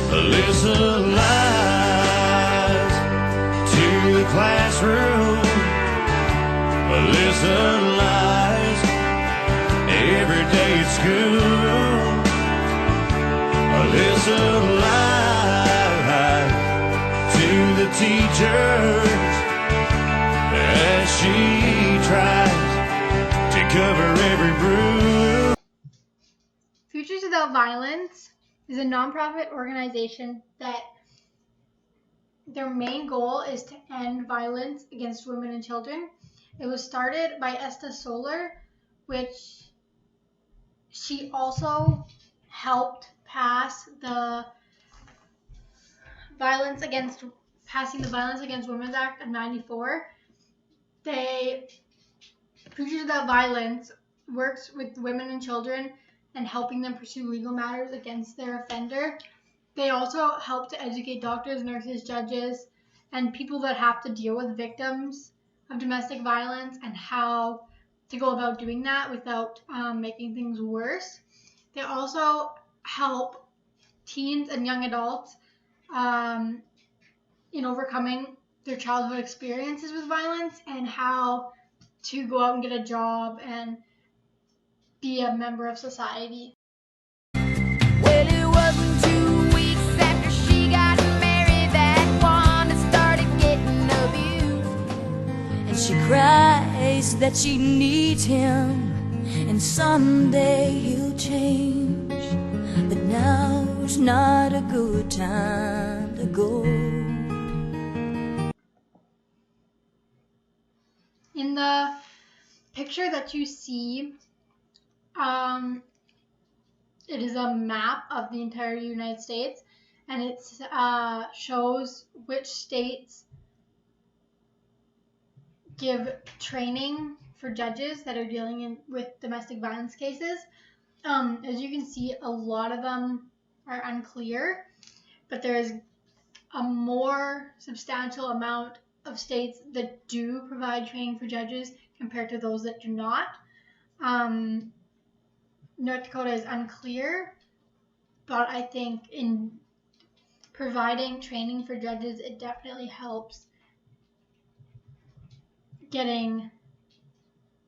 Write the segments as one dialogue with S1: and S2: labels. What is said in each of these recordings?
S1: Alyssa lies to the classroom. Alyssa lies every day at school. Alyssa lies to the teachers as she tries to cover every bruise.
S2: Futures Without Violence is a nonprofit organization that their main goal is to end violence against women and children. It was started by Esta Solar, which she also helped pass the passing the Violence Against Women Act of 94. Futures Without Violence works with women and children and helping them pursue legal matters against their offender. They also help to educate doctors, nurses, judges, and people that have to deal with victims of domestic violence and how to go about doing that without making things worse. They also help teens and young adults in overcoming their childhood experiences with violence and how to go out and get a job and be a member of society.
S3: Well, it wasn't 2 weeks after she got married that Wanda started getting abused. And she cries that she needs him, and someday he'll change. But now's not a good time to go.
S2: In the picture that you see, it is a map of the entire United States, and it shows which states give training for judges that are dealing with domestic violence cases. As you can see, a lot of them are unclear, but there is a more substantial amount of states that do provide training for judges compared to those that do not. North Dakota is unclear, but I think in providing training for judges, it definitely helps getting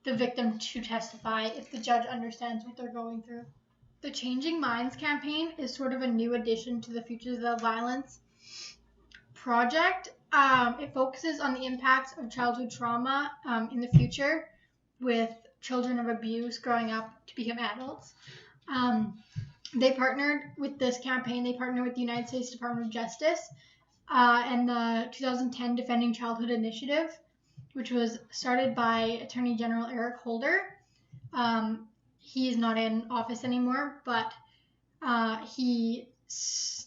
S2: the victim to testify if the judge understands what they're going through. The Changing Minds campaign is sort of a new addition to the Futures Without Violence project. It focuses on the impacts of childhood trauma in the future with children of abuse growing up to become adults. They partnered with this campaign. They partnered with the United States Department of Justice and the 2010 Defending Childhood Initiative, which was started by Attorney General Eric Holder. He is not in office anymore, but he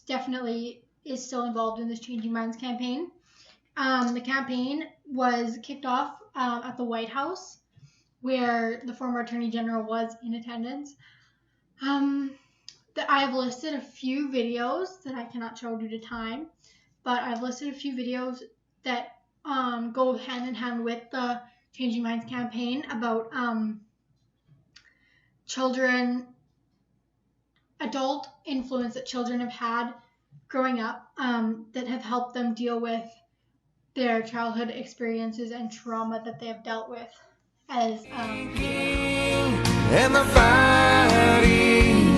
S2: definitely is still involved in this Changing Minds campaign. The campaign was kicked off at the White House, where the former Attorney General was in attendance. I have listed a few videos that I cannot show due to time, but I've listed a few videos that go hand in hand with the Changing Minds campaign about adult influence that children have had growing up that have helped them deal with their childhood experiences and trauma that they have dealt with as
S1: And the fighting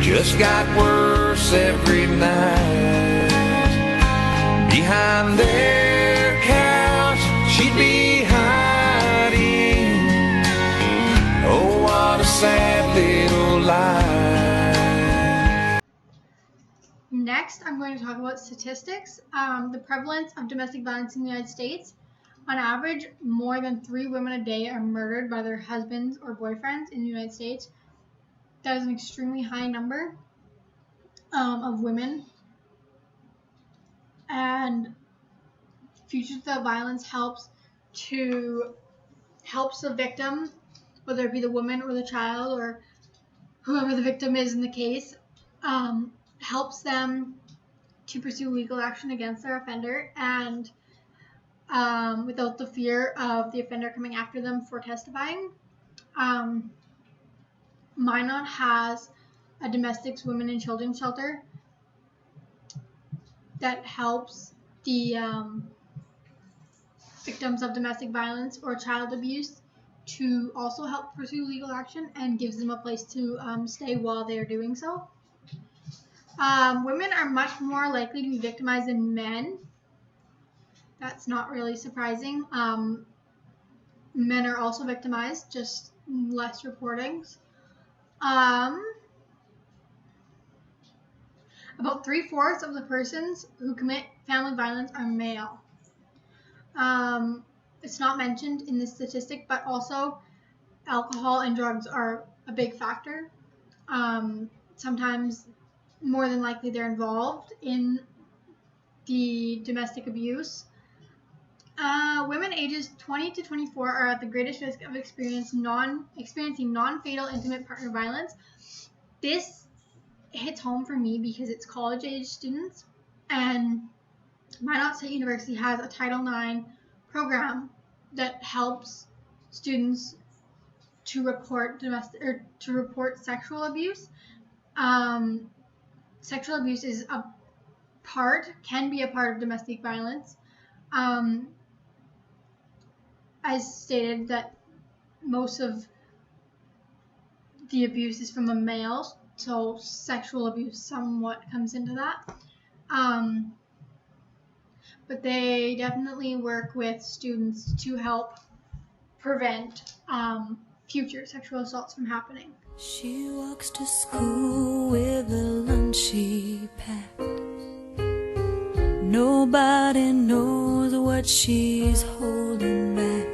S1: just got worse every night. Behind their couch she'd be hiding. Oh, what a sad little lie.
S2: Next, I'm going to talk about statistics. The prevalence of domestic violence in the United States. On average, more than 3 women a day are murdered by their husbands or boyfriends in the United States. That is an extremely high number of women. And Futures Without Violence helps the victim, whether it be the woman or the child or whoever the victim is in the case, helps them to pursue legal action against their offender and without the fear of the offender coming after them for testifying. Minot has a domestic women and children shelter that helps the victims of domestic violence or child abuse to also help pursue legal action and gives them a place to stay while they are doing so. Women are much more likely to be victimized than men. That's not really surprising. Men are also victimized, just less reportings. About 3/4 of the persons who commit family violence are male. It's not mentioned in this statistic, but also alcohol and drugs are a big factor. Sometimes, more than likely, they're involved in the domestic abuse. Women ages 20 to 24 are at the greatest risk of experiencing non-fatal intimate partner violence. This hits home for me because it's college-age students, and Minot State University has a Title IX program that helps students to report sexual abuse. Sexual abuse can be a part of domestic violence. As stated, that most of the abuse is from a male, so sexual abuse somewhat comes into that. But they definitely work with students to help prevent future sexual assaults from happening.
S3: She walks to school with a lunch she packed. Nobody knows what she's holding back.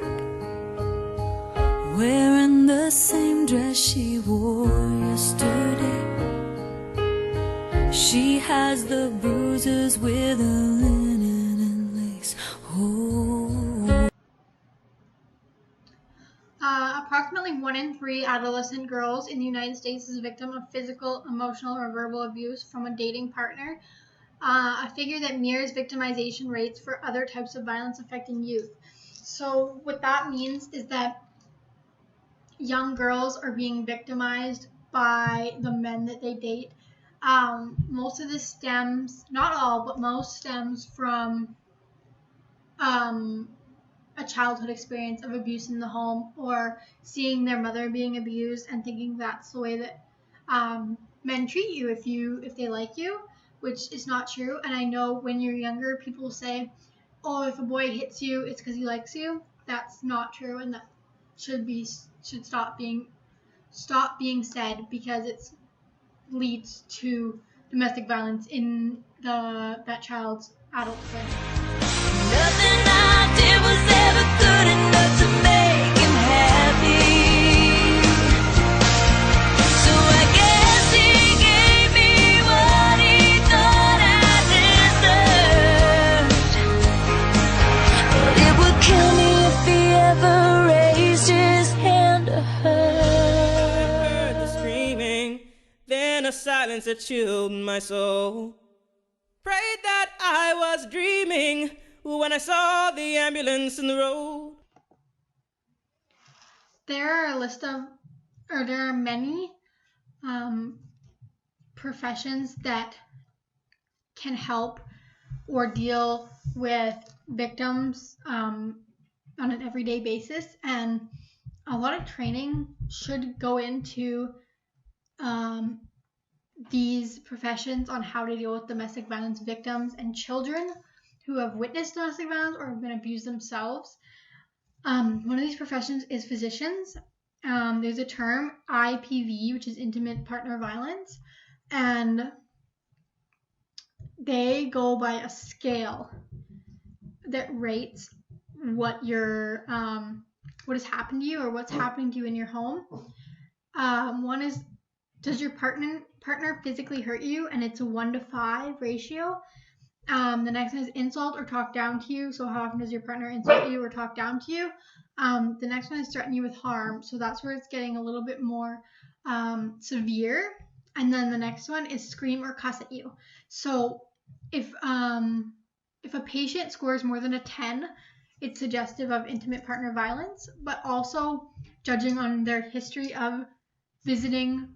S3: Wearing the same dress she wore yesterday. She has the bruises with a linen and lace.
S2: Approximately 1 in 3 adolescent girls in the United States is a victim of physical, emotional, or verbal abuse from a dating partner, a figure that mirrors victimization rates for other types of violence affecting youth. So what that means is that young girls are being victimized by the men that they date. Most of this stems, not all, but most stems from a childhood experience of abuse in the home, or seeing their mother being abused and thinking that's the way that men treat you if they like you, which is not true. And I know when you're younger, people say, oh, if a boy hits you, it's because he likes you. That's not true, and that should stop being said, because it leads to domestic violence in that child's adulthood.
S3: Nothing I did was ever good enough to make him happy. So I guess he gave me what he thought I deserved. But it would kill me if he ever raised his hand to her.
S4: The screaming, then a silence that chilled my soul. Prayed that I was dreaming when I saw the ambulance in the road.
S2: There are many professions that can help or deal with victims on an everyday basis, and a lot of training should go into these professions on how to deal with domestic violence victims and children who have witnessed domestic violence or have been abused themselves. One of these professions is physicians. There's a term, IPV, which is intimate partner violence, and they go by a scale that rates what has happened to you or what's happening to you in your home. One is, does your partner physically hurt you? And it's a 1-to-5 ratio. The next one is insult or talk down to you. So how often does your partner insult you or talk down to you? The next one is threaten you with harm. So that's where it's getting a little bit more severe. And then the next one is scream or cuss at you. So if a patient scores more than a 10, it's suggestive of intimate partner violence, but also judging on their history of visiting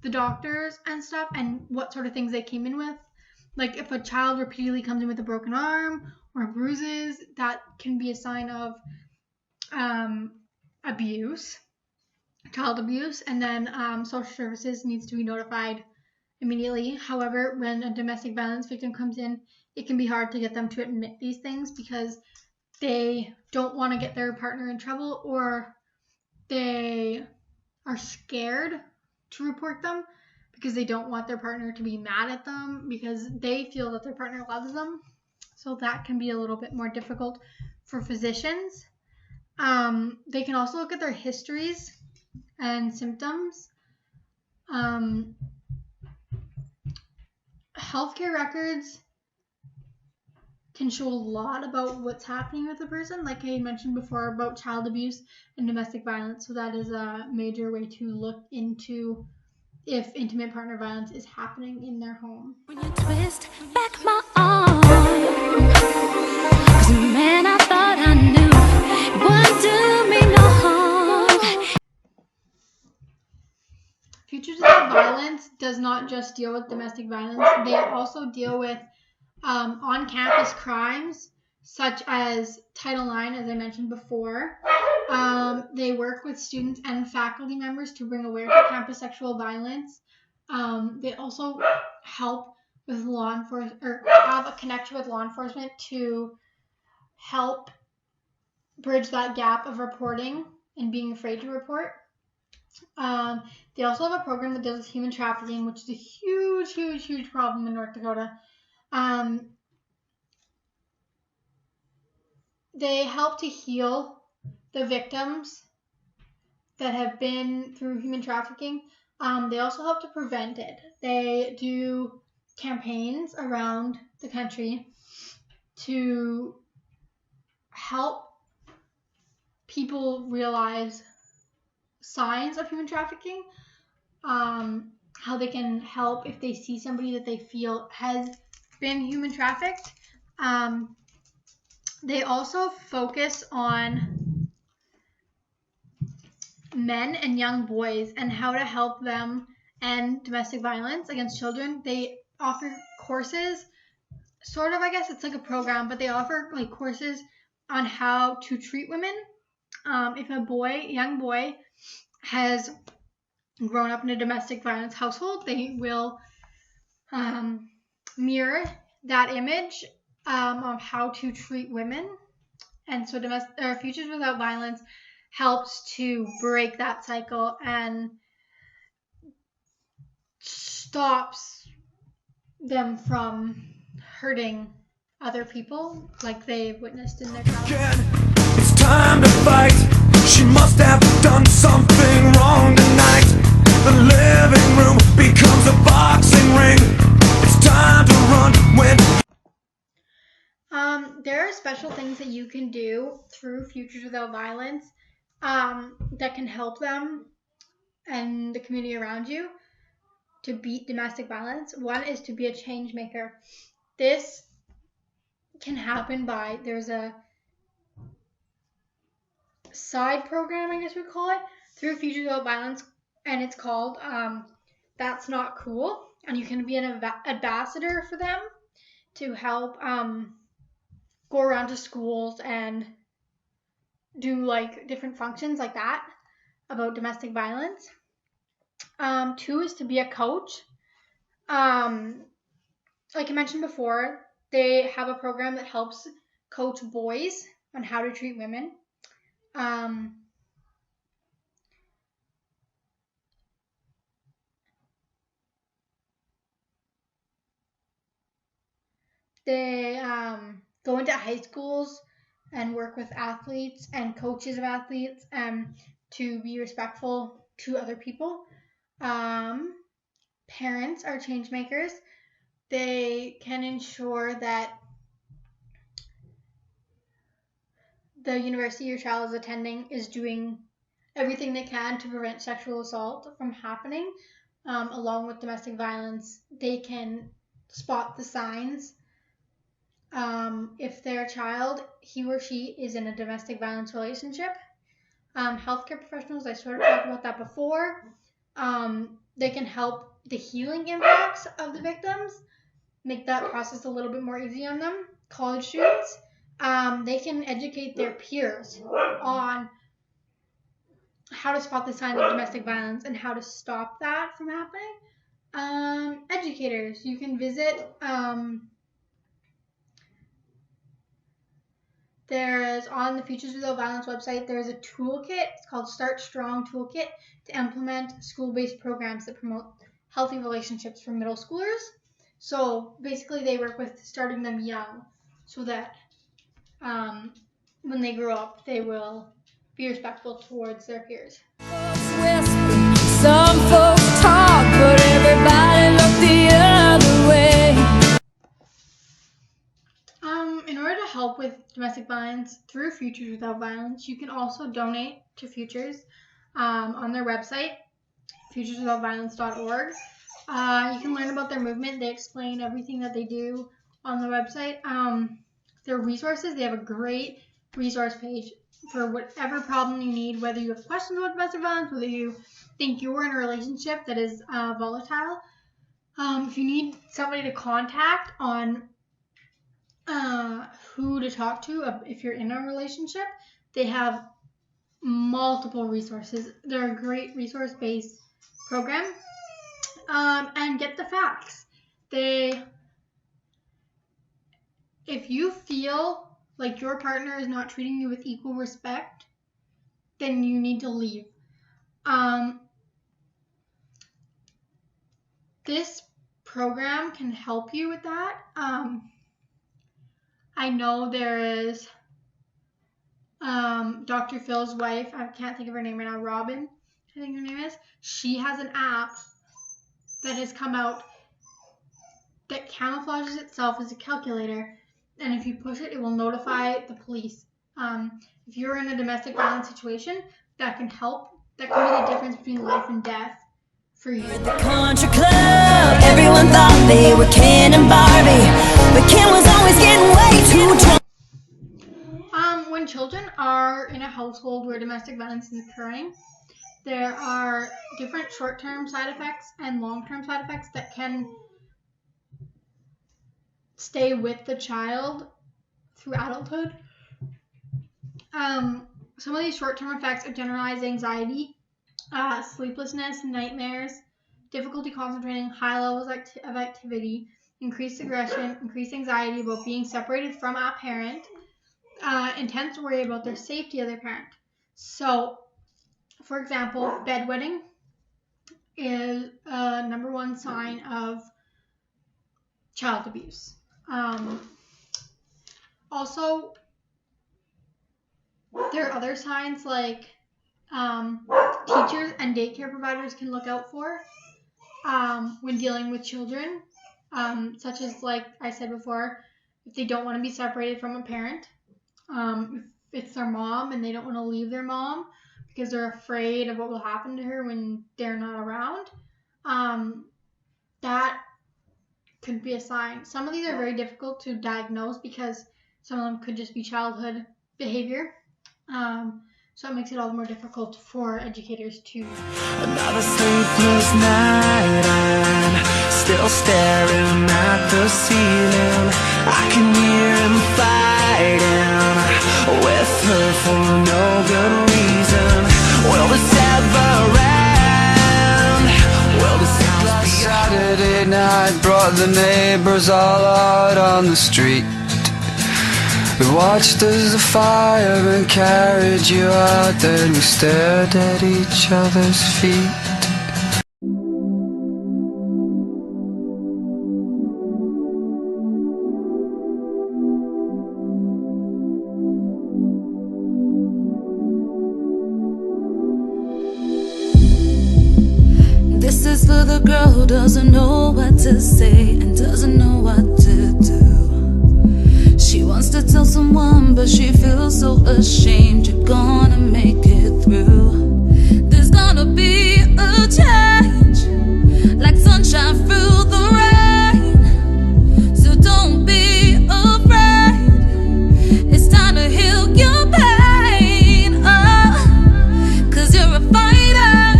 S2: the doctors and stuff and what sort of things they came in with. Like if a child repeatedly comes in with a broken arm or bruises, that can be a sign of abuse, child abuse, and then social services needs to be notified immediately. However, when a domestic violence victim comes in, it can be hard to get them to admit these things because they don't want to get their partner in trouble, or they are scared to report them because they don't want their partner to be mad at them because they feel that their partner loves them. So that can be a little bit more difficult for physicians. They can also look at their histories and symptoms. Healthcare records can show a lot about what's happening with a person, like I mentioned before about child abuse and domestic violence. So that is a major way to look into if intimate partner violence is happening in their home.
S3: When you twist back my arm, 'cause man, I thought I knew it wouldn't do me no harm.
S2: Futures Without Violence does not just deal with domestic violence. They also deal with on-campus crimes such as Title IX, as I mentioned before. They work with students and faculty members to bring awareness to campus sexual violence. They also help with law enforcement, or have a connection with law enforcement to help bridge that gap of reporting and being afraid to report. They also have a program that deals with human trafficking, which is a huge, huge, huge problem in North Dakota. They help to heal the victims that have been through human trafficking. They also help to prevent it. They do campaigns around the country to help people realize signs of human trafficking, how they can help if they see somebody that they feel has been human trafficked. They also focus on men and young boys and how to help them end domestic violence against children. They offer courses, sort of, I guess it's like a program, but they offer like courses on how to treat women. If a young boy has grown up in a domestic violence household, they will mirror that image of how to treat women. And so Futures Without Violence helps to break that cycle and stops them from hurting other people like they've witnessed in their childhood.
S1: It's time to fight. She must have done something wrong tonight. The living room becomes a boxing ring. It's time to run when.
S2: There are special things that you can do through Futures Without Violence that can help them and the community around you to beat domestic violence. One is to be a change maker. This can happen by, there's a side program, I guess we call it, through Futures Without Violence, and it's called That's Not Cool, and you can be an ambassador for them to help go around to schools and do like different functions like that about domestic violence. 2 is to be a coach. Like I mentioned before, they have a program that helps coach boys on how to treat women. They go into high schools and work with athletes and coaches of athletes to be respectful to other people. Parents are change makers. They can ensure that the university your child is attending is doing everything they can to prevent sexual assault from happening. Along with domestic violence, they can spot the signs. If their child, he or she, is in a domestic violence relationship. Healthcare professionals, I sort of talked about that before. They can help the healing impacts of the victims. make that process a little bit more easy on them, college students, they can educate their peers on how to spot the signs of domestic violence and how to stop that from happening. Educators, you can visit, there's on the Futures Without Violence website, there's a toolkit. It's called Start Strong Toolkit to implement school-based programs that promote healthy relationships for middle schoolers. So basically they work with starting them young so that when they grow up, they will be respectful towards their peers.
S3: Some folks talk, but everybody look the other way.
S2: In order to help with domestic violence through Futures Without Violence, you can also donate to Futures on their website, futureswithoutviolence.org. You can learn about their movement. They explain everything that they do on the website. Their resources, they have a great resource page for whatever problem you need, whether you have questions about domestic violence, whether you think you're in a relationship that is volatile. If you need somebody to contact on who to talk to if you're in a relationship, they have multiple resources. They're a great resource-based program. And get the facts. If you feel like your partner is not treating you with equal respect, then you need to leave. This program can help you with that. I know there is Dr. Phil's wife, I can't think of her name right now, Robin, I think her name is. She has an app that has come out that camouflages itself as a calculator, and if you push it, it will notify the police. If you're in a domestic violence situation, that can help. That can be the difference between life and death for you.
S3: The country club, everyone thought they were Ken and Barbie, but Ken was always getting way too drunk.
S2: When children are in a household where domestic violence is occurring, there are different short-term side effects and long-term side effects that can stay with the child through adulthood. Some of these short-term effects are generalized anxiety, sleeplessness, nightmares, difficulty concentrating, high levels of activity, increased aggression, increased anxiety about being separated from a parent, intense worry about their safety of their parent. So, for example, bedwetting is a number one sign of child abuse. Also, there are other signs like teachers and daycare providers can look out for when dealing with children, such as, like I said before, if they don't want to be separated from a parent, if it's their mom and they don't want to leave their mom because they're afraid of what will happen to her when they're not around, that could be a sign. Some of these are very difficult to diagnose because some of them could just be childhood behavior. So it makes it all the more difficult for educators to.
S1: Another sleepless night, I'm still staring at the ceiling. I can hear him fighting with her for no good reason. Will this ever end? Will this house be
S5: Saturday night brought the neighbors all out on the street. We watched as the firemen carried you out, then we stared at each other's feet.
S3: This is for the girl who doesn't know what to say and doesn't know what to do. She wants to tell someone, but she feels so ashamed. You're gonna make it through. There's gonna be a change, like sunshine through the rain. So don't be afraid. It's time to heal your pain. Oh, 'cause you're a fighter.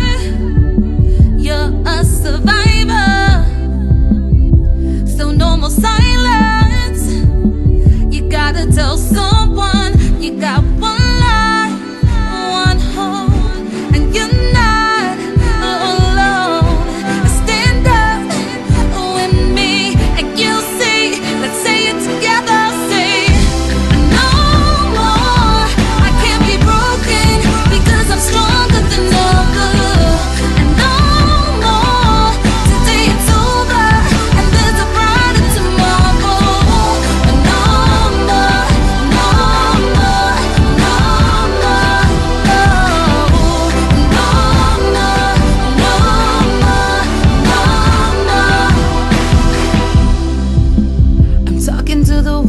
S3: You're a survivor. So no more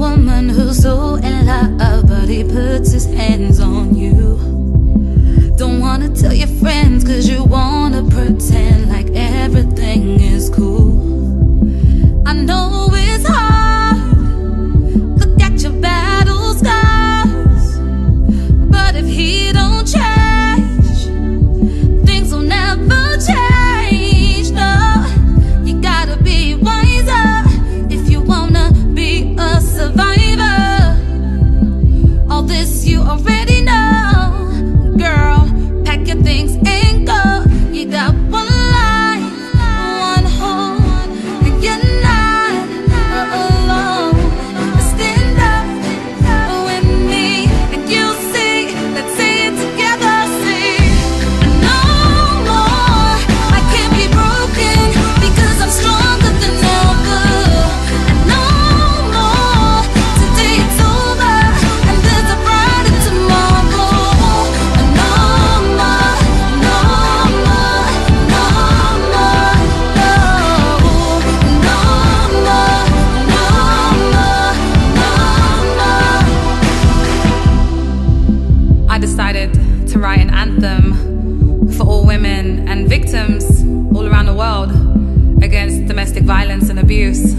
S3: woman who's so in love, but he puts his hands on you. Don't wanna tell your friends, cause you wanna pretend like everything is cool. I know it's hard, look at your battle scars, but if he don't change, things will never change. No, you gotta be wiser if you wanna be a survivor. All this you already know, girl, pack your things and go. You got one life, one home, and you're not alone. Stand up with me and you'll see. Let's say it together, see. No more, I can't be broken because I'm stronger than ever. No more, today it's over and there's a brighter tomorrow. No more, no more, no more, no. No more, no more, no more. I decided to write an anthem for all women and victims all around the world against domestic violence and abuse.